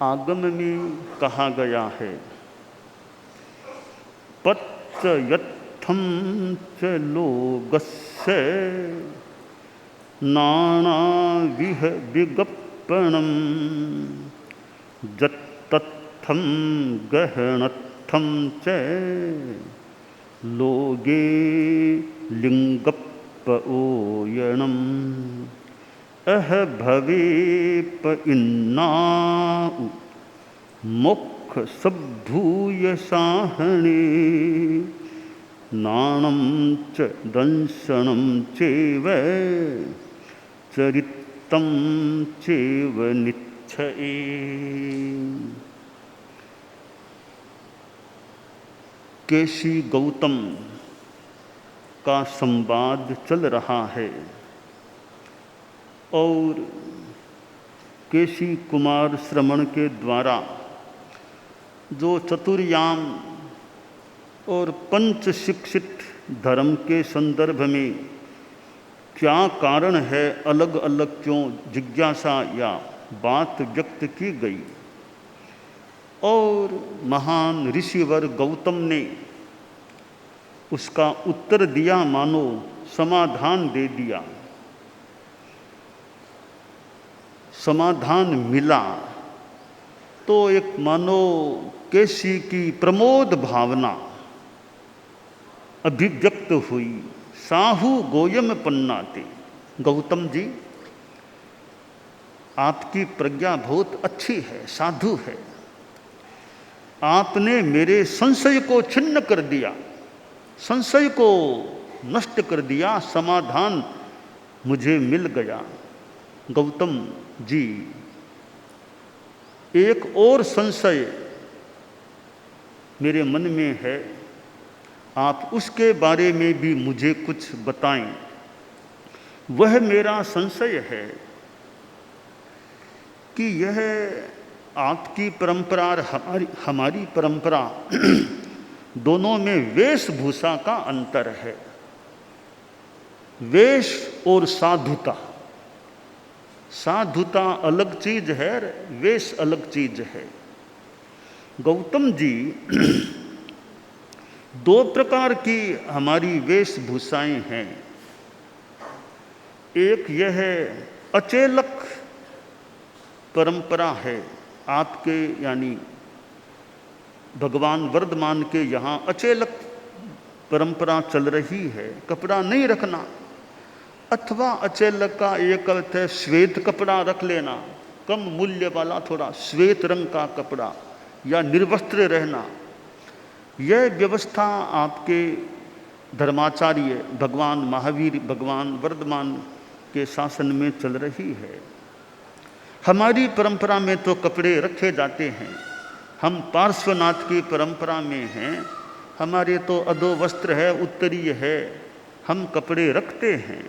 आगम में कहा गया है, पच्चयत्थं च लोगस्य नानाविह विगप्पणं जत्तत्थं गहनत्थं च लोगे लिंगप्पओयणम् अह भवेप इन्नाउ मोक्ष सभूय साहणे नाणं च दंशनं चैव चरितं चैव निच्छये। केशी गौतम का संवाद चल रहा है और केशी कुमार श्रमण के द्वारा जो चतुर्याम और पंच शिक्षित धर्म के संदर्भ में क्या कारण है, अलग अलग क्यों जिज्ञासा या बात व्यक्त की गई और महान ऋषिवर गौतम ने उसका उत्तर दिया, मानो समाधान दे दिया। समाधान मिला तो एक मानो केशी की प्रमोद भावना अभिव्यक्त हुई। साहु गोयम पन्नाते, गौतम जी आपकी प्रज्ञा बहुत अच्छी है, साधु है। आपने मेरे संशय को छिन्न कर दिया, संशय को नष्ट कर दिया, समाधान मुझे मिल गया। गौतम जी, एक और संशय मेरे मन में है, आप उसके बारे में भी मुझे कुछ बताएं। वह मेरा संशय है कि यह आपकी परंपरा और हमारी परंपरा दोनों में वेशभूषा का अंतर है। वेश और साधुता, साधुता अलग चीज है, वेश अलग चीज है। गौतम जी, दो प्रकार की हमारी वेशभूषाएं हैं। एक यह अचेलक परंपरा है आपके, यानी भगवान वर्धमान के यहाँ अचेलक परंपरा चल रही है, कपड़ा नहीं रखना। अथवा अचेलक का एक अर्थ है श्वेत कपड़ा रख लेना, कम मूल्य वाला थोड़ा श्वेत रंग का कपड़ा, या निर्वस्त्र रहना। यह व्यवस्था आपके धर्माचार्य भगवान महावीर, भगवान वर्धमान के शासन में चल रही है। हमारी परंपरा में तो कपड़े रखे जाते हैं। हम पार्श्वनाथ की परंपरा में हैं, हमारे तो अधो वस्त्र है, उत्तरीय है, हम कपड़े रखते हैं।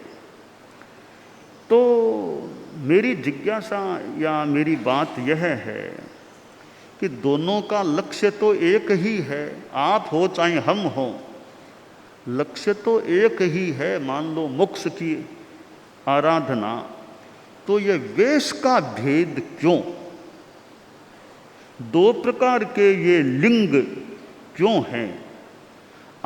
तो मेरी जिज्ञासा या मेरी बात यह है कि दोनों का लक्ष्य तो एक ही है, आप हो चाहे हम हो, लक्ष्य तो एक ही है। मान लो मोक्ष की आराधना, तो ये वेश का भेद क्यों? दो प्रकार के ये लिंग क्यों हैं?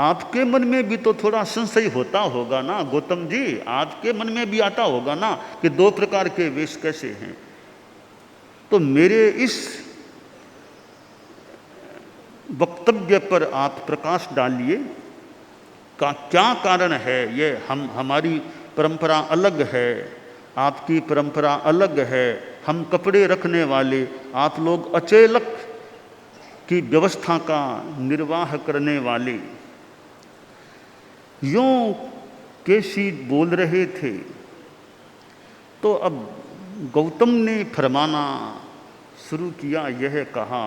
आपके मन में भी तो थोड़ा संशय होता होगा ना गौतम जी, आपके मन में भी आता होगा ना कि दो प्रकार के वेश कैसे हैं। तो मेरे इस वक्तव्य पर आप प्रकाश डालिए, का क्या कारण है? ये हमारी परंपरा अलग है, आपकी परंपरा अलग है। हम कपड़े रखने वाले, आप लोग अचेलक की व्यवस्था का निर्वाह करने वाले। यूं केशी बोल रहे थे तो अब गौतम ने फरमाना शुरू किया। यह कहा,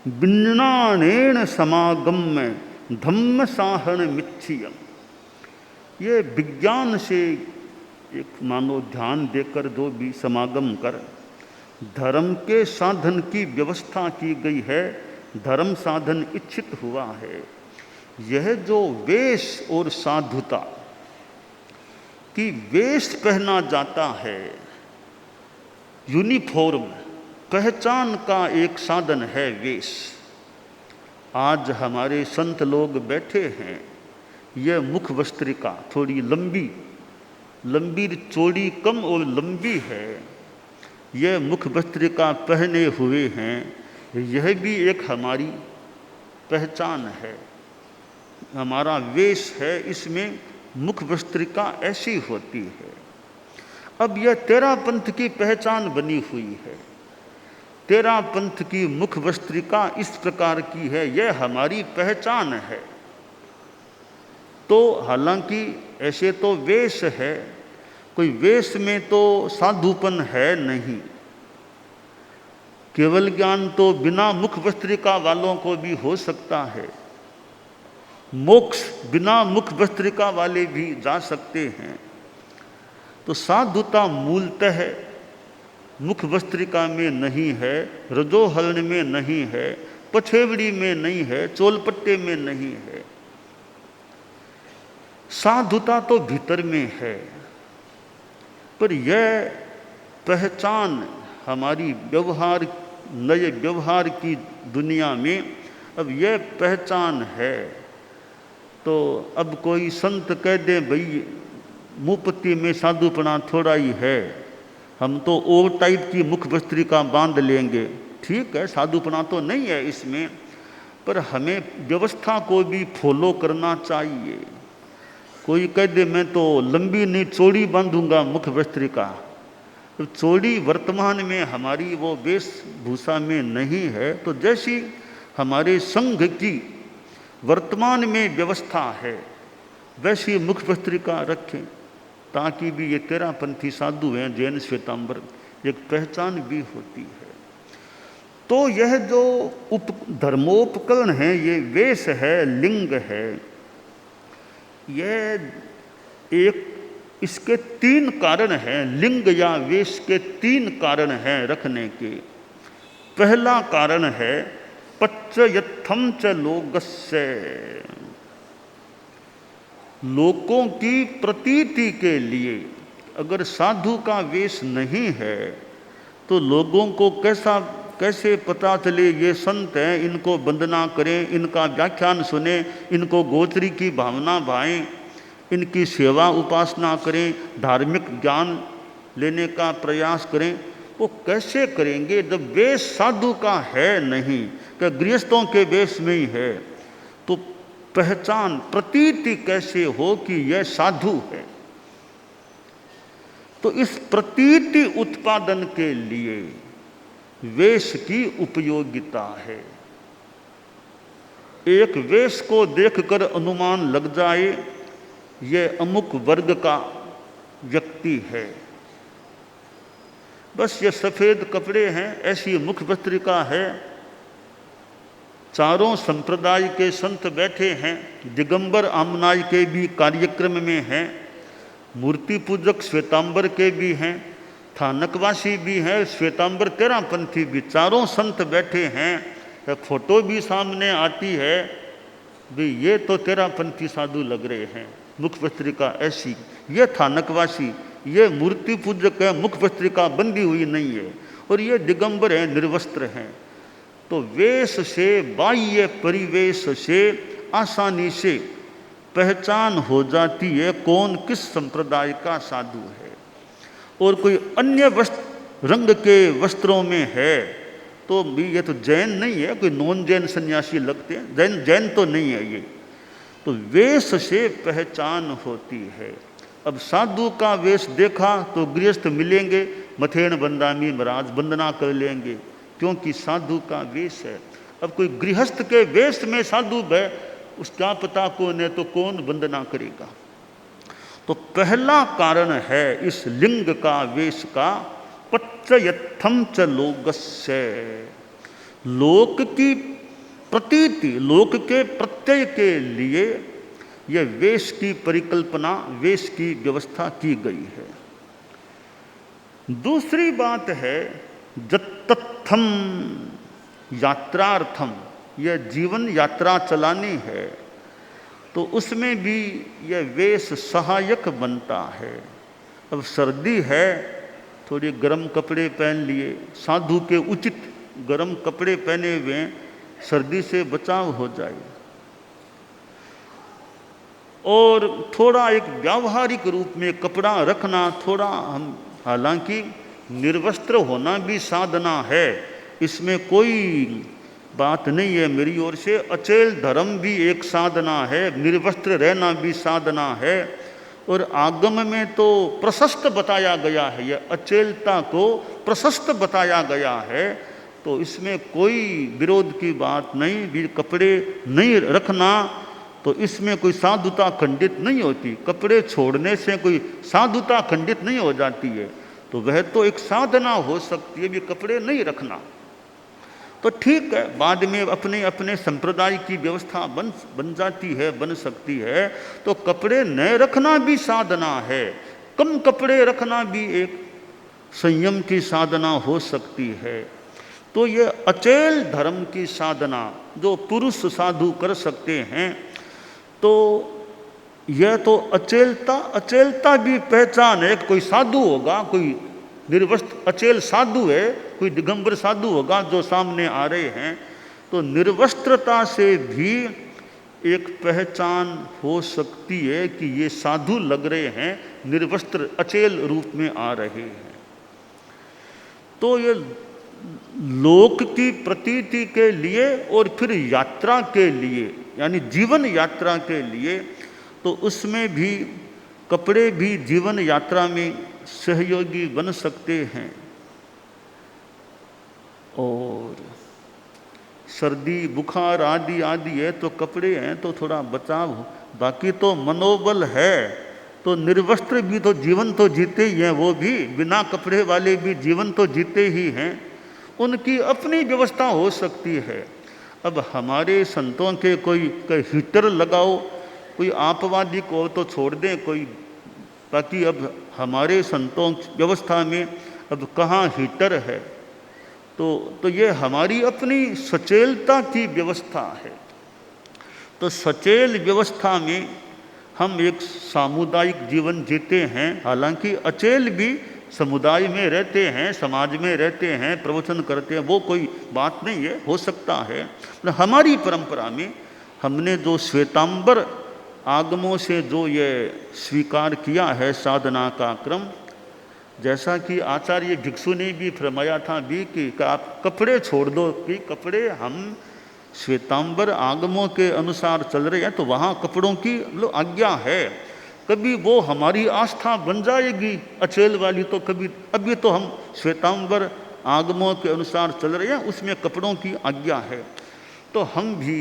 विज्ञानेन समागम में धम्म साहन मिच्छियम। ये विज्ञान से एक मानो ध्यान देकर जो भी समागम कर धर्म के साधन की व्यवस्था की गई है, धर्म साधन इच्छित हुआ है। यह जो वेश और साधुता की वेश पहना जाता है, यूनिफॉर्म, पहचान का एक साधन है वेश। आज हमारे संत लोग बैठे हैं, यह मुख वस्त्रिका थोड़ी लंबी लंबी चौड़ी कम और लंबी है, यह मुख वस्त्रिका पहने हुए हैं, यह भी एक हमारी पहचान है, हमारा वेश है, इसमें मुख वस्त्रिका ऐसी होती है। अब यह तेरा पंथ की पहचान बनी हुई है, तेरा पंथ की मुख वस्त्रिका इस प्रकार की है, यह हमारी पहचान है। तो हालांकि ऐसे तो वेश है, कोई वेश में तो साधुपन है नहीं, केवल ज्ञान तो बिना मुख वस्त्रिका वालों को भी हो सकता है, मोक्ष बिना मुख वस्त्रिका वाले भी जा सकते हैं। तो साधुता मूलतः मुख वस्त्रिका में नहीं है, रजोहरण में नहीं है, पछेवड़ी में नहीं है, चोलपट्टे में नहीं है। साधुता तो भीतर में है, पर यह पहचान हमारी व्यवहार, नए व्यवहार की दुनिया में अब यह पहचान है। तो अब कोई संत कह दे भाई मुपत्ति में साधुपना थोड़ा ही है, हम तो और टाइप की मुख वस्त्रिका बांध लेंगे, ठीक है, साधुपना तो नहीं है इसमें, पर हमें व्यवस्था को भी फॉलो करना चाहिए। कोई कह दे मैं तो लंबी नहीं चौड़ी बांधूंगा मुख वस्त्रिका, तो चौड़ी वर्तमान में हमारी वो वेशभूषा में नहीं है। तो जैसी हमारे संघ की वर्तमान में व्यवस्था है, वैसी मुख वस्त्रिका रखें, ताकि भी ये तेरापंथी साधु हैं, जैन श्वेतांबर, एक पहचान भी होती है। तो यह जो धर्मोपकरण है, ये वेश है, लिंग है, यह एक, इसके 3 कारण हैं, लिंग या वेश के 3 कारण हैं रखने के। पहला कारण है पच्चयत्थम च लोकस्य, लोगों की प्रतीति के लिए अगर साधु का वेश नहीं है तो लोगों को कैसे पता चले ये संत हैं, इनको वंदना करें, इनका व्याख्यान सुने, इनको गोचरी की भावना भाएं, इनकी सेवा उपासना करें, धार्मिक ज्ञान लेने का प्रयास करें। वो कैसे करेंगे जब वेश साधु का है नहीं, क्या गृहस्थों के वेश में ही है? तो पहचान, प्रतीति कैसे हो कि यह साधु है? तो इस प्रतीति उत्पादन के लिए वेश की उपयोगिता है। एक वेश को देखकर अनुमान लग जाए यह अमुक वर्ग का व्यक्ति है, बस ये सफ़ेद कपड़े हैं, ऐसी मुख वस्त्रिका है, चारों संप्रदाय के संत बैठे हैं, दिगंबर आमनाय के भी कार्यक्रम में हैं, मूर्ति पूजक श्वेतांबर के भी हैं, थानकवासी भी हैं, श्वेतांबर तेरापंथी भी, चारों संत बैठे हैं। फोटो भी सामने आती है, भी ये तो तेरापंथी साधु लग रहे हैं, मुख वस्त्रिका ऐसी, ये थानकवासी, ये मूर्ति पूजक है, मुख वस्त्रिका बंधी हुई नहीं है, और ये दिगंबर हैं, निर्वस्त्र हैं। तो वेश से, बाह्य परिवेश से आसानी से पहचान हो जाती है कौन किस संप्रदाय का साधु है। और कोई अन्य रंग के वस्त्रों में है तो भी ये तो जैन नहीं है, कोई नॉन जैन सन्यासी लगते हैं, जैन तो नहीं है ये। तो वेश से पहचान होती है। अब साधु का वेश देखा तो गृहस्थ मिलेंगे, मथेन बंदामी महाराज वंदना कर लेंगे, क्योंकि साधु का वेश है। अब कोई गृहस्थ के वेश में साधु है, उसका पता कौन है, तो कौन वंदना करेगा? तो पहला कारण है इस लिंग का, वेश का, पच्चयत्थम च लोकस्य, लोक की प्रतीति, लोक के प्रत्यय के लिए यह वेश की परिकल्पना, वेश की व्यवस्था की गई है। दूसरी बात है जत्तथम, यात्रार्थम, यह जीवन यात्रा चलानी है, तो उसमें भी यह वेश सहायक बनता है। अब सर्दी है थोड़े गर्म कपड़े पहन लिए, साधु के उचित गर्म कपड़े पहने हुए सर्दी से बचाव हो जाए। और थोड़ा एक व्यावहारिक रूप में कपड़ा रखना, थोड़ा हम, हालांकि निर्वस्त्र होना भी साधना है, इसमें कोई बात नहीं है मेरी ओर से। अचेल धर्म भी एक साधना है, निर्वस्त्र रहना भी साधना है। और आगम में तो प्रशस्त बताया गया है, यह अचेलता को प्रशस्त बताया गया है, तो इसमें कोई विरोध की बात नहीं। भी कपड़े नहीं रखना तो इसमें कोई साधुता खंडित नहीं होती, कपड़े छोड़ने से कोई साधुता खंडित नहीं हो जाती है, तो वह तो एक साधना हो सकती है भी कपड़े नहीं रखना। तो ठीक है, बाद में अपने अपने संप्रदाय की व्यवस्था बन जाती है, बन सकती है, तो कपड़े न रखना भी साधना है, कम कपड़े रखना भी एक संयम की साधना हो सकती है। तो ये अचेल धर्म की साधना जो पुरुष साधु कर सकते हैं, तो यह तो अचेलता भी पहचान है। कोई साधु होगा, कोई निर्वस्त्र अचेल साधु है, कोई दिगंबर साधु होगा जो सामने आ रहे हैं, तो निर्वस्त्रता से भी एक पहचान हो सकती है कि ये साधु लग रहे हैं, निर्वस्त्र अचेल रूप में आ रहे हैं। तो ये लोक की प्रतीति के लिए और फिर यात्रा के लिए, यानी जीवन यात्रा के लिए, तो उसमें भी कपड़े भी जीवन यात्रा में सहयोगी बन सकते हैं। और सर्दी बुखार आदि आदि है तो कपड़े हैं तो थोड़ा बचाव हो, बाकी तो मनोबल है तो निर्वस्त्र भी तो जीवन तो जीते ही हैं, वो भी बिना कपड़े वाले भी जीवन तो जीते ही हैं, उनकी अपनी व्यवस्था हो सकती है। अब हमारे संतों के कोई हीटर लगाओ, कोई आपवादी को तो छोड़ दें, कोई बाकी अब हमारे संतों व्यवस्था में अब कहाँ हीटर है, तो ये हमारी अपनी सचेलता की व्यवस्था है। तो सचेल व्यवस्था में हम एक सामुदायिक जीवन जीते हैं, हालांकि अचेल भी समुदाय में रहते हैं, समाज में रहते हैं, प्रवचन करते हैं, वो कोई बात नहीं है, हो सकता है। हमारी परंपरा में हमने जो श्वेतांबर आगमों से जो ये स्वीकार किया है साधना का क्रम, जैसा कि आचार्य भिक्षु ने भी फरमाया था भी कि आप कपड़े छोड़ दो, कि कपड़े हम श्वेतांबर आगमों के अनुसार चल रहे हैं तो वहाँ कपड़ों की आज्ञा है। कभी वो हमारी आस्था बन जाएगी अचेल वाली, तो कभी, अभी तो हम श्वेतांबर आगमों के अनुसार चल रहे हैं, उसमें कपड़ों की आज्ञा है। तो हम भी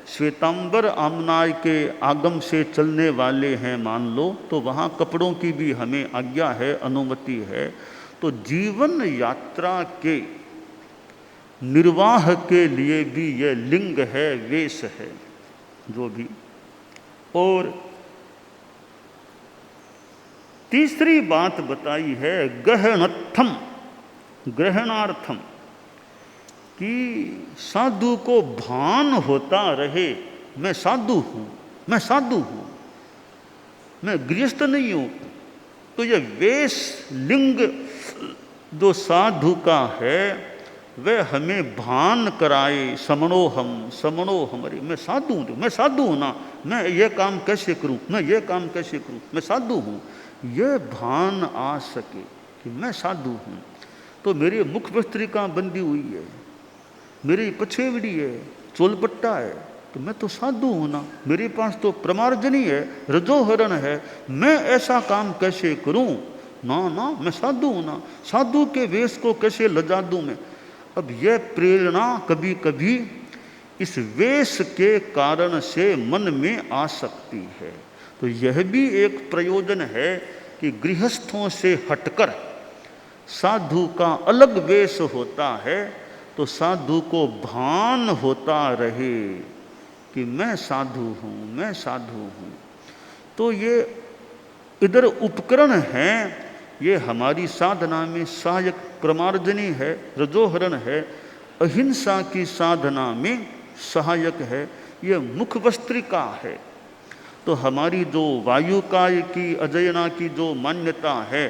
श्वेतांबर आमनाय के आगम से चलने वाले हैं मान लो, तो वहाँ कपड़ों की भी हमें आज्ञा है, अनुमति है। तो जीवन यात्रा के निर्वाह के लिए भी यह लिंग है, वेश है जो भी। और तीसरी बात बताई है गहनत्थम, ग्रहणार्थम, कि साधु को भान होता रहे मैं साधु हूँ, मैं साधु हूँ, मैं गृहस्थ नहीं हूँ। तो ये वेश लिंग जो साधु का है वह हमें भान कराए, समणोहम समणोहम, अरे मैं साधु हूँ, मैं साधु हूँ ना, मैं ये काम कैसे करूँ, मैं ये काम कैसे करूँ, मैं साधु हूँ, ये भान आ सके कि मैं साधु हूँ। तो मेरी मुख वस्त्रिका बंदी हुई है, मेरी पछेवड़ी है, चोलपट्टा है, तो मैं तो साधु हूँ ना, मेरे पास तो प्रमार्जनी है, रजोहरण है, मैं ऐसा काम कैसे करूँ, ना ना मैं साधु हूँ ना, साधु के वेश को कैसे लजा दूँ मैं। अब यह प्रेरणा कभी कभी इस वेश के कारण से मन में आ सकती है। तो यह भी एक प्रयोजन है कि गृहस्थों से हटकर साधु का अलग वेश होता है, तो साधु को भान होता रहे कि मैं साधु हूँ, मैं साधु हूँ। तो ये इधर उपकरण हैं, ये हमारी साधना में सहायक प्रमार्जनी है, रजोहरण है, अहिंसा की साधना में सहायक है, ये मुख वस्त्रिका है। तो हमारी जो वायुकाय की अजयना की जो मान्यता है,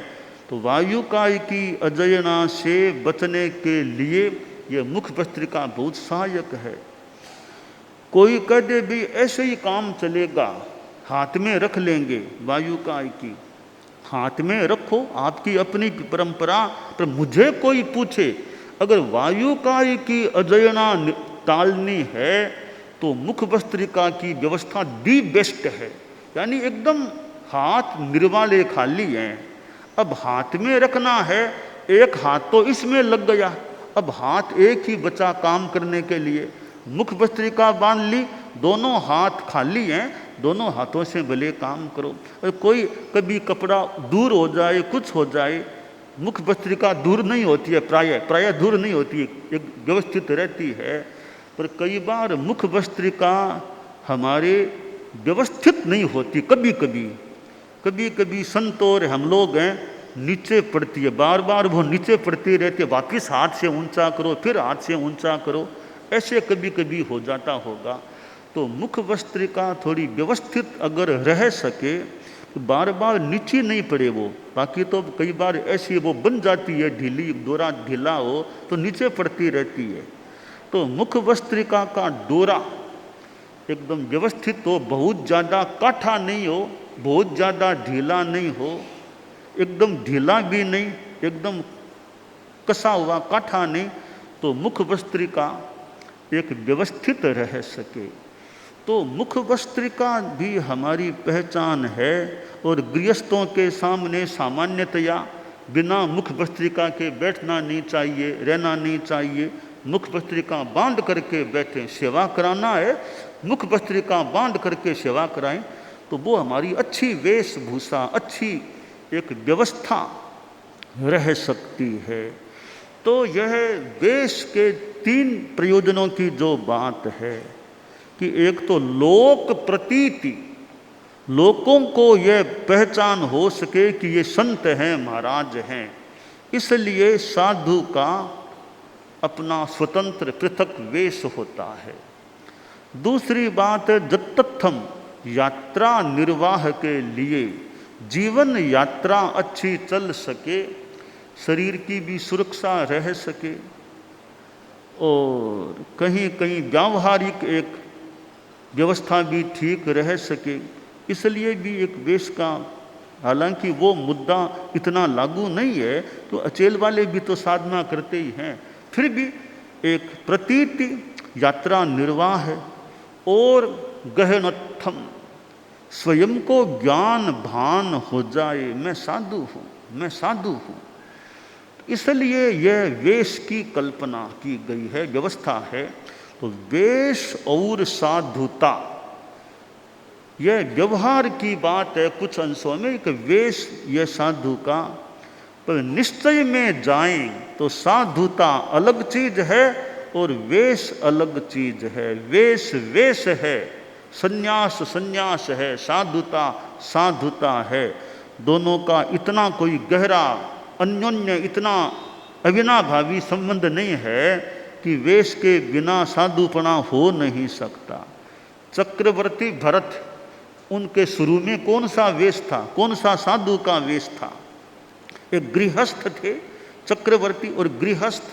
तो वायुकाय की अजयना से बचने के लिए ये मुख भस्त्रिका बहुत सहायक है। कोई कह दे भी ऐसे ही काम चलेगा, हाथ में रख लेंगे वायुकाय की, हाथ में रखो, आपकी अपनी परंपरा, पर मुझे कोई पूछे अगर वायुकाय की अजयना टालनी है तो मुख भस्त्रिका की व्यवस्था दी बेस्ट है। यानी एकदम हाथ निर्वाले खाली हैं, अब हाथ में रखना है, एक हाथ तो इसमें लग गया, अब हाथ एक ही बचा काम करने के लिए, मुख भस्त्रिका बांध ली, दोनों हाथ खाली हैं, दोनों हाथों से भले काम करो। और कोई कभी कपड़ा दूर हो जाए, कुछ हो जाए, मुख भस्त्रिका दूर नहीं होती है, प्रायः दूर नहीं होती है, एक व्यवस्थित रहती है। पर कई बार मुख भस्त्रिका हमारे व्यवस्थित नहीं होती, कभी कभी संत और हम लोग हैं नीचे पड़ती है, बार बार वो नीचे पड़ती रहती है, वापिस हाथ से ऊंचा करो, फिर हाथ से ऊंचा करो, ऐसे कभी कभी हो जाता होगा। तो मुख भस्त्रिका थोड़ी व्यवस्थित अगर रह सके तो बार बार नीचे नहीं पड़े वो, बाकी तो कई बार ऐसी वो बन जाती है ढीली, डोरा ढीला हो तो नीचे पड़ती रहती है। तो मुख भस्त्रिका का डोरा एकदम व्यवस्थित हो, बहुत ज़्यादा काठा नहीं हो, बहुत ज़्यादा ढीला नहीं हो, एकदम ढीला भी नहीं, एकदम कसा हुआ काठा नहीं, तो मुख भस्त्रिका एक व्यवस्थित रह सके। तो मुख भस्त्रिका भी हमारी पहचान है। और गृहस्थों के सामने सामान्यतया बिना मुख भस्त्रिका के बैठना नहीं चाहिए, रहना नहीं चाहिए, मुख भस्त्रिका बांध करके बैठें। सेवा कराना है, मुख भस्त्रिका बांध करके सेवा कराएं, तो वो हमारी अच्छी वेशभूषा, अच्छी एक व्यवस्था रह सकती है। तो यह वेश के 3 प्रयोजनों की जो बात है कि एक तो लोक प्रतीति, लोगों को यह पहचान हो सके कि ये संत हैं, महाराज हैं, इसलिए साधु का अपना स्वतंत्र पृथक वेश होता है। दूसरी बात है जत्तथम, यात्रा निर्वाह के लिए, जीवन यात्रा अच्छी चल सके, शरीर की भी सुरक्षा रह सके और कहीं कहीं व्यावहारिक एक व्यवस्था भी ठीक रह सके, इसलिए भी एक वेश का, हालांकि वो मुद्दा इतना लागू नहीं है, तो अचेल वाले भी तो साधना करते ही हैं, फिर भी एक प्रतीति, यात्रा निर्वाह है। और गहनत्थम, स्वयं को ज्ञान भान हो जाए, मैं साधु हूँ, मैं साधु हूँ, इसलिए यह वेश की कल्पना की गई है, व्यवस्था है। तो वेश और साधुता यह व्यवहार की बात है कुछ अंशों में, कि वेश यह साधु का, पर निश्चय में जाएं तो साधुता अलग चीज है और वेश अलग चीज है। वेश वेश है, संन्यास संन्यास है, साधुता साधुता है। दोनों का इतना कोई गहरा अन्योन्य, इतना अविनाभावी संबंध नहीं है कि वेश के बिना साधुपना हो नहीं सकता। चक्रवर्ती भरत, उनके शुरू में कौन सा वेश था, कौन सा साधु का वेश था? एक गृहस्थ थे चक्रवर्ती, और गृहस्थ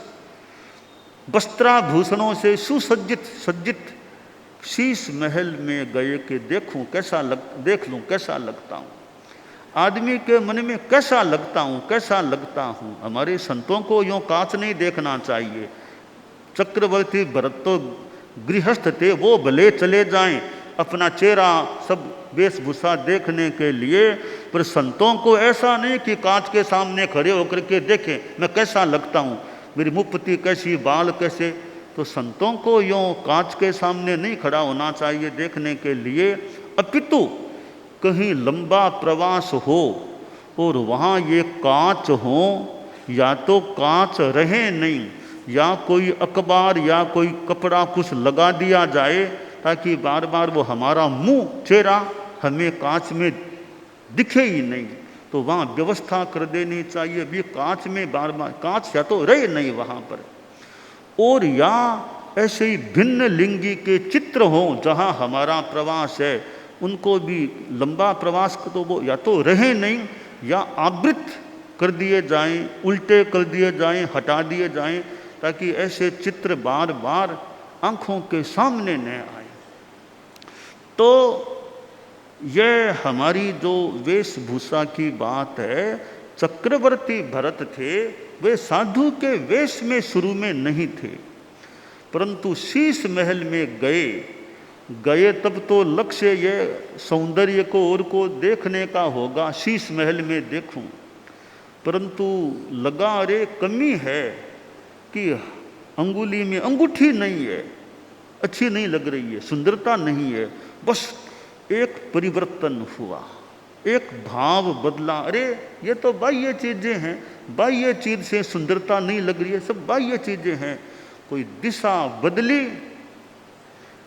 वस्त्राभूषणों से सुसज्जित सज्जित शीश महल में गए कि देख लूं कैसा लगता हूँ, आदमी के मन में कैसा लगता हूँ, कैसा लगता हूँ। हमारे संतों को यूँ कांच नहीं देखना चाहिए। चक्रवर्ती भरत तो गृहस्थ थे, वो भले चले जाएं अपना चेहरा सब वेशभूषा देखने के लिए, पर संतों को ऐसा नहीं कि कांच के सामने खड़े होकर के देखें मैं कैसा लगता हूँ, मेरी मुफ्ती कैसी, बाल कैसे। तो संतों को यूँ कांच के सामने नहीं खड़ा होना चाहिए देखने के लिए, अपितु कहीं लंबा प्रवास हो और वहाँ ये कांच हो, या तो कांच रहे नहीं, या कोई अखबार या कोई कपड़ा कुछ लगा दिया जाए ताकि बार बार वो हमारा मुंह चेहरा हमें कांच में दिखे ही नहीं, तो वहाँ व्यवस्था कर देनी चाहिए भी कांच में बार बार, कांच या तो रहे नहीं वहाँ पर। और या ऐसे ही भिन्न लिंगी के चित्र हों जहाँ हमारा प्रवास है, उनको भी लंबा प्रवास तो वो या तो रहे नहीं या आवृत कर दिए जाएं, उल्टे कर दिए जाएं, हटा दिए जाएं, ताकि ऐसे चित्र बार बार आँखों के सामने न आए। तो यह हमारी जो वेशभूषा की बात है, चक्रवर्ती भरत थे, वे साधु के वेश में शुरू में नहीं थे, परंतु शीश महल में गए तब तो लक्ष्य ये सौंदर्य को और को देखने का होगा, शीश महल में देखूं, परंतु लगा अरे कमी है कि अंगुली में अंगूठी नहीं है, अच्छी नहीं लग रही है, सुंदरता नहीं है। बस एक परिवर्तन हुआ, एक भाव बदला, अरे ये तो बाह्य चीजें हैं, बाह्य चीज से सुंदरता नहीं लग रही है, सब बाह्य चीजें हैं। कोई दिशा बदली,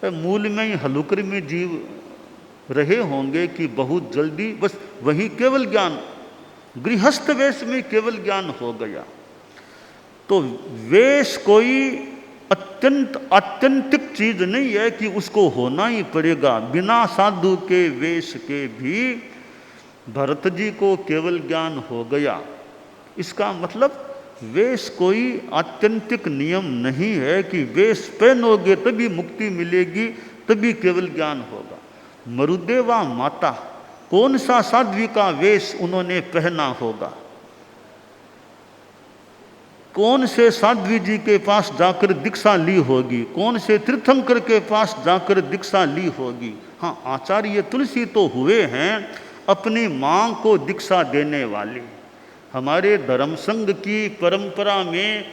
मूल में ही हलुकर में जीव रहे होंगे कि बहुत जल्दी बस वही केवल ज्ञान, गृहस्थ वेश में केवल ज्ञान हो गया। तो वेश कोई आत्यंतिक चीज नहीं है कि उसको होना ही पड़ेगा। बिना साधु के वेश के भी भरत जी को केवल ज्ञान हो गया। इसका मतलब वेश कोई आत्यंतिक नियम नहीं है कि वेश पहनोगे तभी मुक्ति मिलेगी, तभी केवल ज्ञान होगा। मरुदेवा माता, कौन सा साध्वी का वेश उन्होंने पहना होगा, कौन से साध्वी जी के पास जाकर दीक्षा ली होगी, कौन से तीर्थंकर के पास जाकर दीक्षा ली होगी। हाँ, आचार्य तुलसी तो हुए हैं अपनी मां को दीक्षा देने वाले। हमारे धर्म संघ की परंपरा में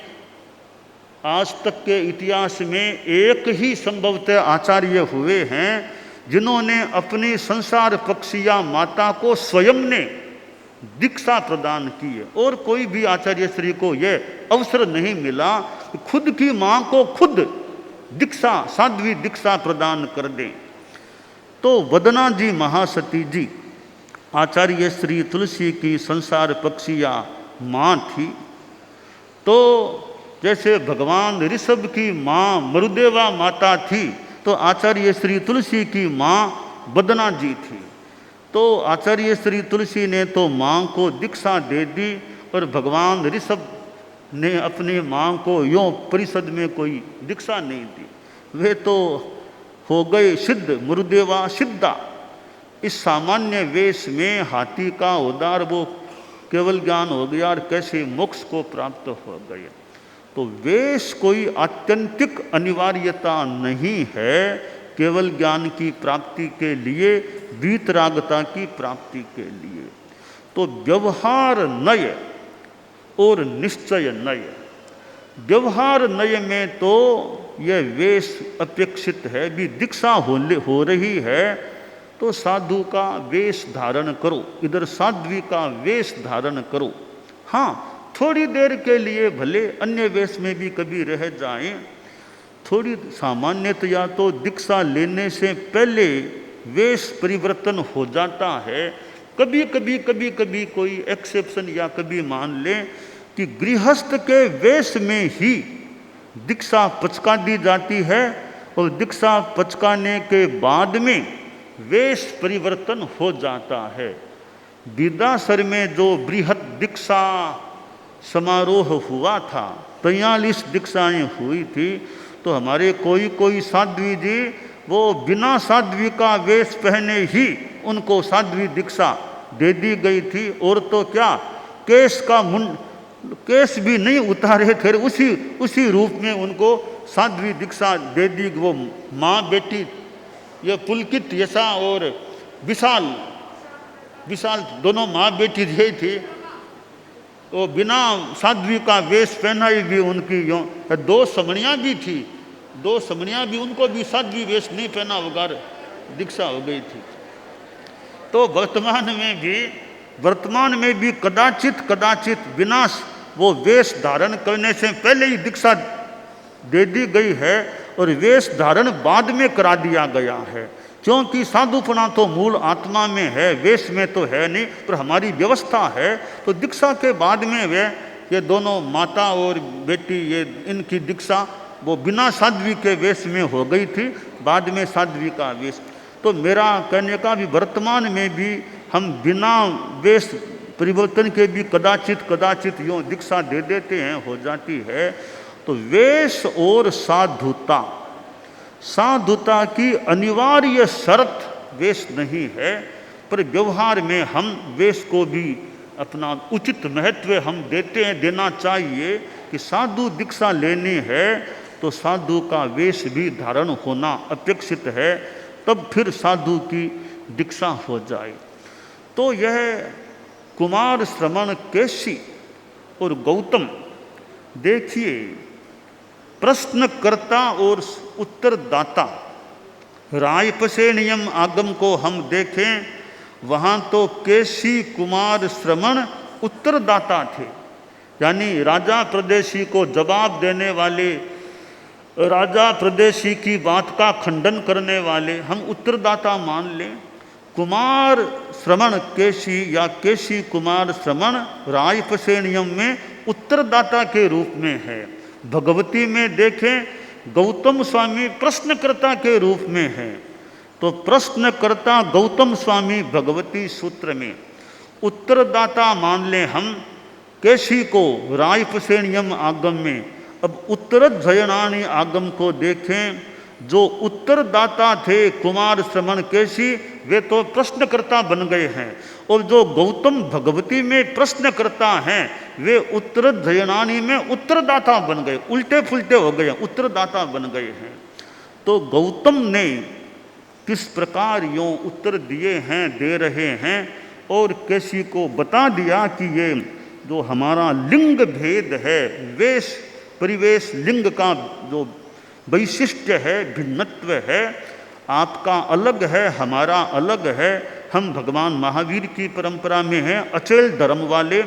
आज तक के इतिहास में एक ही संभवतः आचार्य हुए हैं जिन्होंने अपनी संसार पक्षिया माता को स्वयं ने दीक्षा प्रदान की है, और कोई भी आचार्य श्री को यह अवसर नहीं मिला कि खुद की मां को खुद दीक्षा, साध्वी दीक्षा प्रदान कर दें। तो वदना जी महासती जी आचार्य श्री तुलसी की संसार पक्षिया माँ थी। तो जैसे भगवान ऋषभ की माँ मरुदेवा माता थी, तो आचार्य श्री तुलसी की माँ वदना जी थी। तो आचार्य श्री तुलसी ने तो माँ को दीक्षा दे दी, और भगवान ऋषभ ने अपनी माँ को यों परिषद में कोई दीक्षा नहीं दी। वे तो हो गए सिद्ध, मरुदेवा सिद्धा। इस सामान्य वेश में हाथी का उदार वो केवल ज्ञान हो गया, और कैसे मोक्ष को प्राप्त हो गए। तो वेश कोई आत्यंतिक अनिवार्यता नहीं है केवल ज्ञान की प्राप्ति के लिए, वीतरागता की प्राप्ति के लिए। तो व्यवहार नय और निश्चय नय, व्यवहार नय में तो यह वेश अपेक्षित है। भी दीक्षा हो रही है तो साधु का वेश धारण करो, इधर साध्वी का वेश धारण करो। हाँ, थोड़ी देर के लिए भले अन्य वेश में भी कभी रह जाएं, थोड़ी सामान्यतया तो दीक्षा लेने से पहले वेश परिवर्तन हो जाता है। कभी कभी कोई एक्सेप्शन या कभी मान लें कि गृहस्थ के वेश में ही दीक्षा पचका दी जाती है, और दीक्षा पचकाने के बाद में वेश परिवर्तन हो जाता है। विदासर में जो बृहत दीक्षा समारोह हुआ था, 43 दीक्षाएं हुई थी, तो हमारे कोई साध्वी जी वो बिना साध्वी का वेश पहने ही उनको साध्वी दीक्षा दे दी गई थी। और तो क्या, केश भी नहीं उतारे थे, उसी रूप में उनको साध्वी दीक्षा दे दी। वो माँ बेटी, ये पुलकित यशा और विशाल दोनों माँ बेटी रही थी, तो बिना साध्वी का वेश पहनाई भी उनकी यों। 2 समणियाँ भी थी, 2 समणियाँ भी, उनको भी साध्वी वेश नहीं पहना वगैर दीक्षा हो गई थी। तो वर्तमान में भी कदाचित बिना वो वेश धारण करने से पहले ही दीक्षा दे दी गई है, और वेश धारण बाद में करा दिया गया है, क्योंकि साधुपना तो मूल आत्मा में है, वेश में तो है नहीं, पर हमारी व्यवस्था है। तो दीक्षा के बाद में वे ये दोनों माता और बेटी, ये इनकी दीक्षा वो बिना साध्वी के वेश में हो गई थी, बाद में साध्वी का वेश। तो मेरा कहने का भी वर्तमान में भी हम बिना वेश परिवर्तन के भी कदाचित कदाचित यूँ दीक्षा दे देते हैं, हो जाती है। तो वेश और साधुता, साधुता की अनिवार्य शर्त वेश नहीं है, पर व्यवहार में हम वेश को भी अपना उचित महत्व हम देते हैं, देना चाहिए कि साधु दीक्षा लेनी है तो साधु का वेश भी धारण होना अपेक्षित है, तब फिर साधु की दीक्षा हो जाए। तो यह कुमार श्रमण केशी और गौतम, देखिए प्रश्नकर्ता और उत्तरदाता, रायपसेनियम आगम को हम देखें, वहाँ तो केशी कुमार श्रमण उत्तरदाता थे, यानी राजा प्रदेशी को जवाब देने वाले, राजा प्रदेशी की बात का खंडन करने वाले हम उत्तरदाता मान लें। कुमार श्रमण केशी या केशी कुमार श्रमण रायपसेनियम में उत्तरदाता के रूप में है। भगवती में देखें गौतम स्वामी प्रश्नकर्ता के रूप में है, तो प्रश्नकर्ता गौतम स्वामी भगवती सूत्र में, उत्तरदाता मान लें हम केशी को रायपसेनियम आगम में। अब उत्तरध्वयनानि आगम को देखें, जो उत्तरदाता थे कुमार श्रमण केशी, वे तो प्रश्नकर्ता बन गए हैं, और जो गौतम भगवती में प्रश्नकर्ता हैं वे उत्तरध्वयनानि में उत्तरदाता बन गए, उल्टे पुल्टे हो गए, उत्तरदाता बन गए हैं। तो गौतम ने किस प्रकार यों उत्तर दिए हैं, दे रहे हैं, और केशी को बता दिया कि ये जो हमारा लिंग भेद है, वेश परिवेश लिंग का जो वैशिष्ट्य है, भिन्नत्व है, आपका अलग है, हमारा अलग है। हम भगवान महावीर की परंपरा में हैं, अचेल धर्म वाले,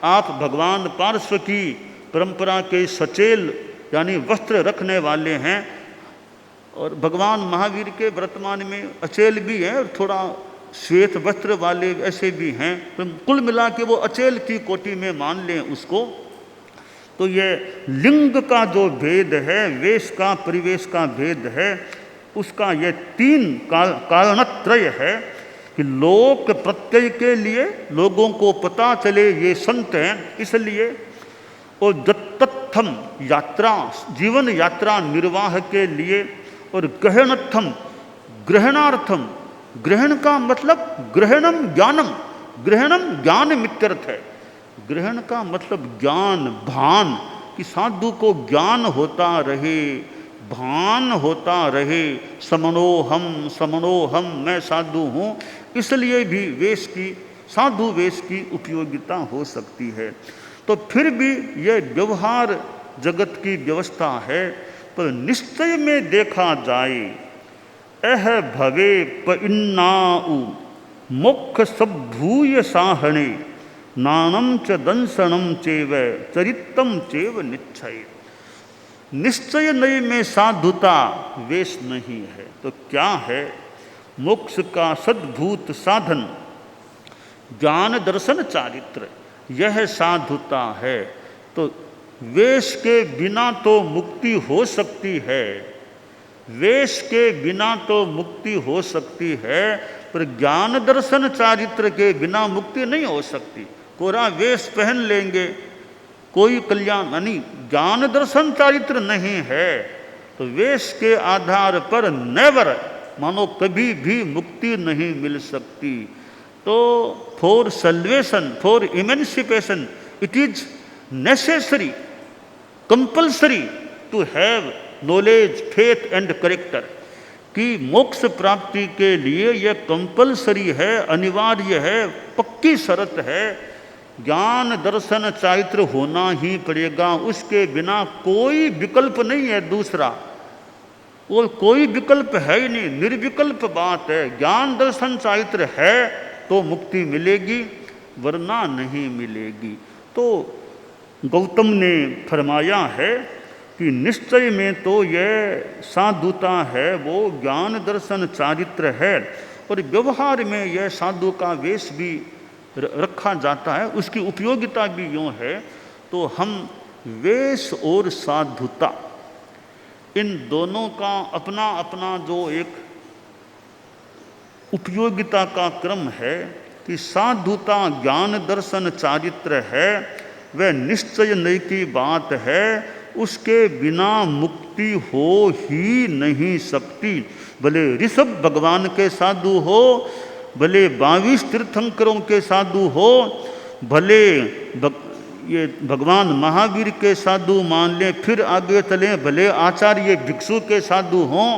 आप भगवान पार्श्व की परंपरा के सचेल यानी वस्त्र रखने वाले हैं, और भगवान महावीर के वर्तमान में अचेल भी हैं और थोड़ा श्वेत वस्त्र वाले ऐसे भी हैं, तो कुल मिला के वो अचेल की कोटि में मान लें उसको। तो ये लिंग का जो भेद है, वेश का परिवेश का भेद है, उसका ये तीन कारणत्रय है कि लोक प्रत्यय के लिए लोगों को पता चले ये संत हैं, इसलिए, और दत्तत्थम यात्रा जीवन यात्रा निर्वाह के लिए, और ग्रहणत्थम ग्रहणार्थम, ग्रहण का मतलब ग्रहणम ज्ञानम, ग्रहणम ज्ञान मित्यर्थ है। ग्रहण का मतलब ज्ञान, भान, कि साधु को ज्ञान होता रहे, भान होता रहे, समनोहम समनोहम, मैं साधु हूँ, इसलिए भी वेश की, साधु वेश की उपयोगिता हो सकती है। तो फिर भी यह व्यवहार जगत की व्यवस्था है, पर निश्चय में देखा जाए, अह भवे पिन्नाउ मोक्ष सभूय साहणे, नानम च दंसनम चेव चरितम चेव निश्चय। निश्चय नय में साधुता वेश नहीं है, तो क्या है? मोक्ष का सद्भूत साधन ज्ञान दर्शन चारित्र, यह साधुता है। तो वेश के बिना तो मुक्ति हो सकती है, वेश के बिना तो मुक्ति हो सकती है, पर ज्ञान दर्शन चारित्र के बिना मुक्ति नहीं हो सकती। कोरा वेश पहन लेंगे कोई कल्याण नहीं, ज्ञान दर्शन चारित्र नहीं है तो वेश के आधार पर नेवर, मानो कभी भी मुक्ति नहीं मिल सकती। तो for salvation, for emancipation, it is necessary, compulsory to have knowledge, faith and character, कि मोक्ष प्राप्ति के लिए यह कंपल्सरी है, अनिवार्य है, पक्की शर्त है, ज्ञान दर्शन चारित्र होना ही पड़ेगा, उसके बिना कोई विकल्प नहीं है दूसरा, और कोई विकल्प है ही नहीं, निर्विकल्प बात है। ज्ञान दर्शन चारित्र है तो मुक्ति मिलेगी, वरना नहीं मिलेगी। तो गौतम ने फरमाया है कि निश्चय में तो यह साधुता है, वो ज्ञान दर्शन चारित्र है, और व्यवहार में यह साधु का वेश भी रखा जाता है, उसकी उपयोगिता भी यूँ है। तो हम वेश और साधुता, इन दोनों का अपना अपना जो एक उपयोगिता का क्रम है, कि साधुता ज्ञान दर्शन चारित्र है, वह निश्चय नहीं की बात है, उसके बिना मुक्ति हो ही नहीं सकती। भले ऋषभ भगवान के साधु हो, भले 22 तीर्थंकरों के साधु हो, भले ये भगवान महावीर के साधु मान लें, फिर आगे चलें, भले आचार्य भिक्षु के साधु हों,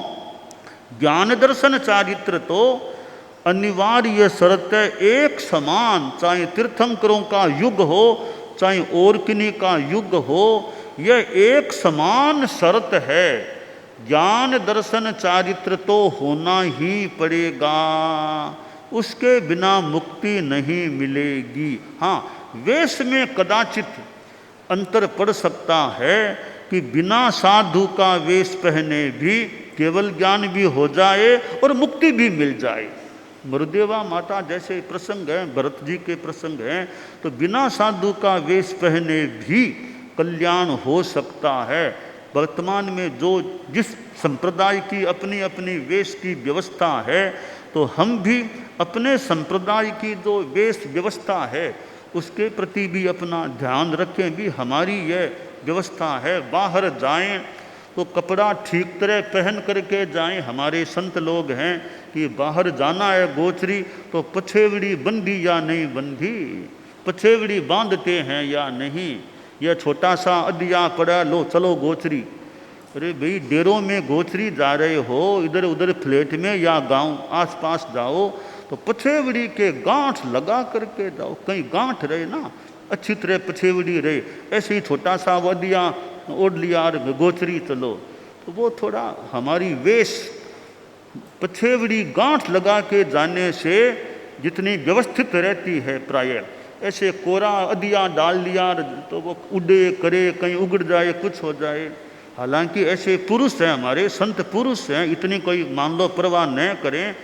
ज्ञान दर्शन चारित्र तो अनिवार्य शर्त है एक समान। चाहे तीर्थंकरों का युग हो, चाहे और किन्हीं का युग हो, यह एक समान शर्त है। ज्ञान दर्शन चारित्र तो होना ही पड़ेगा, उसके बिना मुक्ति नहीं मिलेगी। हाँ, वेश में कदाचित अंतर पड़ सकता है कि बिना साधु का वेश पहने भी केवल ज्ञान भी हो जाए और मुक्ति भी मिल जाए। मरुदेवा माता जैसे प्रसंग हैं, भरत जी के प्रसंग हैं, तो बिना साधु का वेश पहने भी कल्याण हो सकता है। वर्तमान में जो जिस संप्रदाय की अपनी अपनी वेश की व्यवस्था है, तो हम भी अपने संप्रदाय की जो वेश व्यवस्था है उसके प्रति भी अपना ध्यान रखें। भी हमारी यह व्यवस्था है, बाहर जाएं तो कपड़ा ठीक तरह पहन करके जाएं। हमारे संत लोग हैं कि बाहर जाना है गोचरी तो पछेवड़ी बंधी या नहीं बंधी, पछेवड़ी बांधते हैं या नहीं, यह छोटा सा अदिया पड़ा, लो चलो गोचरी। अरे भाई, डेरों में गोचरी जा रहे हो, इधर उधर फ्लैट में या गांव आसपास जाओ तो पछेवड़ी के गांठ लगा करके जाओ, कहीं गांठ रहे ना, अच्छी तरह पछेवड़ी रहे। ऐसे ही छोटा सा वदिया ओढ़ लिया और गोचरी चलो, तो वो थोड़ा हमारी वेश पछेवड़ी गांठ लगा के जाने से जितनी व्यवस्थित रहती है प्राय, ऐसे कोरा अदिया डाल लिया तो वो उड़े करे, कहीं उगड़ जाए, कुछ हो जाए। हालांकि ऐसे पुरुष हैं, हमारे संत पुरुष हैं, इतनी कोई मान लो परवाह न करें,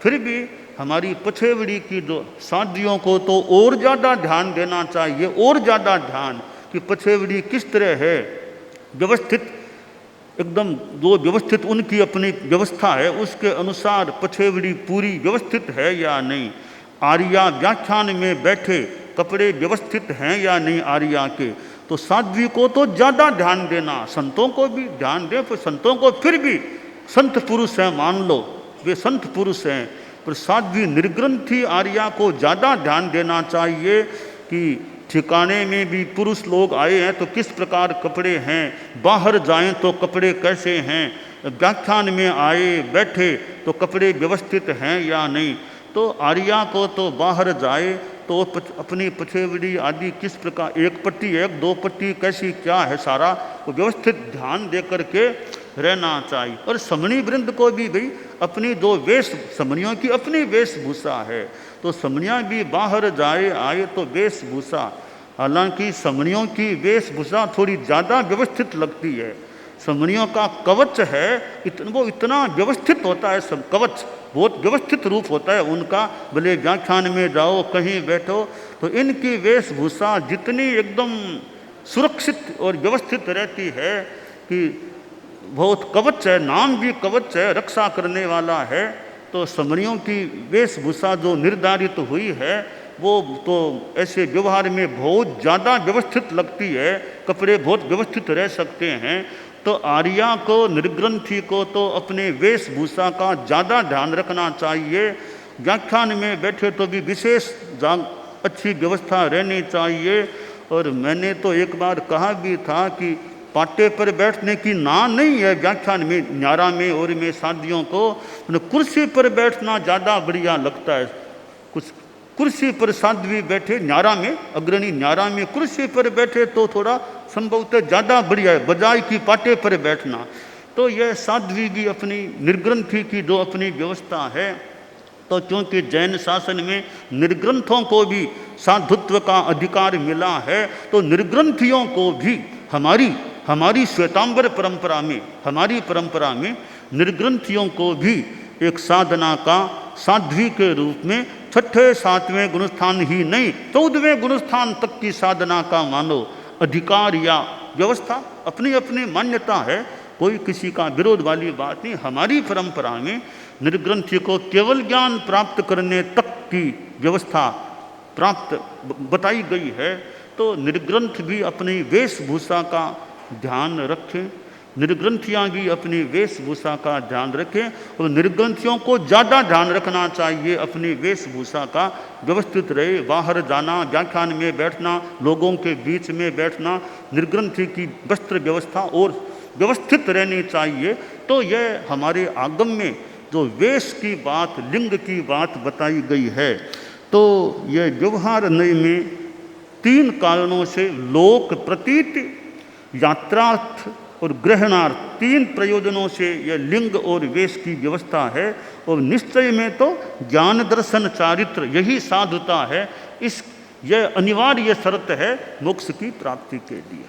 फिर भी हमारी पछेवड़ी की जो शादियों को तो और ज़्यादा ध्यान देना चाहिए, और ज़्यादा ध्यान कि पछेवड़ी किस तरह है व्यवस्थित, एकदम जो व्यवस्थित उनकी अपनी व्यवस्था है उसके अनुसार पछेवड़ी पूरी व्यवस्थित है या नहीं। आर्या व्याख्यान में बैठे कपड़े व्यवस्थित हैं या नहीं आर्या के, तो साध्वी को तो ज़्यादा ध्यान देना, संतों को भी ध्यान दें। फिर संतों को फिर भी संत पुरुष हैं, मान लो वे संत पुरुष हैं, पर साध्वी निर्ग्रंथी आर्या को ज़्यादा ध्यान देना चाहिए कि ठिकाने में भी पुरुष लोग आए हैं तो किस प्रकार कपड़े हैं, बाहर जाएं तो कपड़े कैसे हैं, व्याख्यान में आए बैठे तो कपड़े व्यवस्थित हैं या नहीं। तो आर्या को तो बाहर जाए तो अपनी पछेवड़ी आदि किस प्रकार, एक पट्टी एक दो पट्टी कैसी क्या है, सारा वो व्यवस्थित ध्यान दे करके रहना चाहिए। और समणी वृंद को भी भाई अपनी जो वेश, समणियों की अपनी वेशभूषा है, तो समणियाँ भी बाहर जाए आए तो वेशभूषा, हालांकि समणियों की वेशभूषा थोड़ी ज़्यादा व्यवस्थित लगती है। समणियों का कवच है वो इतना व्यवस्थित होता है, सब कवच बहुत व्यवस्थित रूप होता है उनका। भले व्याख्यान में जाओ कहीं बैठो तो इनकी वेशभूषा जितनी एकदम सुरक्षित और व्यवस्थित रहती है कि बहुत कवच है, नाम भी कवच है, रक्षा करने वाला है। तो समणियों की वेशभूषा जो निर्धारित हुई है वो तो ऐसे व्यवहार में बहुत ज़्यादा व्यवस्थित लगती है, कपड़े बहुत व्यवस्थित रह सकते हैं। तो आर्या को, निर्ग्रंथी को तो अपने वेशभूषा का ज़्यादा ध्यान रखना चाहिए। व्याख्यान में बैठे तो भी विशेष अच्छी व्यवस्था रहनी चाहिए। और मैंने तो एक बार कहा भी था कि पाटे पर बैठने की ना नहीं है व्याख्यान में, न्यारा में और में शादियों को, कुर्सी पर बैठना ज़्यादा बढ़िया लगता है। कुछ कुर्सी पर साध्वी बैठे न्यारा में, अग्रणी न्यारा में कुर्सी पर बैठे तो थोड़ा संभवतः ज़्यादा बढ़िया है बजाय की पाटे पर बैठना। तो यह साध्वी की अपनी निर्ग्रंथी की जो अपनी व्यवस्था है, तो क्योंकि जैन शासन में निर्ग्रंथों को भी साधुत्व का अधिकार मिला है, तो निर्ग्रंथियों को भी हमारी श्वेतांबर परंपरा में, हमारी परंपरा में निर्ग्रंथियों को भी एक साधना का साध्वी के रूप में छठे सातवें गुणस्थान ही नहीं 14वें गुणस्थान तक की साधना का मानो अधिकार या व्यवस्था अपनी अपनी मान्यता है। कोई किसी का विरोध वाली बात नहीं। हमारी परंपरा में निर्ग्रंथि को केवल ज्ञान प्राप्त करने तक की व्यवस्था प्राप्त बताई गई है। तो निर्ग्रंथ भी अपनी वेशभूषा का ध्यान रखें, निर्ग्रंथियाँ भी अपनी वेशभूषा का ध्यान रखें, और निर्ग्रंथियों को ज़्यादा ध्यान रखना चाहिए अपनी वेशभूषा का, व्यवस्थित रहे। बाहर जाना, व्याख्यान में बैठना, लोगों के बीच में बैठना, निर्ग्रंथि की वस्त्र व्यवस्था और व्यवस्थित रहनी चाहिए। तो यह हमारे आगम में जो वेश की बात, लिंग की बात बताई गई है, तो यह व्यवहार नय में 3 कारणों से लोक प्रतीति, यात्रार्थ और ग्रहणार्थ, 3 प्रयोजनों से यह लिंग और वेश की व्यवस्था है। और निश्चय में तो ज्ञान दर्शन चारित्र यही साधुता है, यह अनिवार्य शर्त है मोक्ष की प्राप्ति के लिए।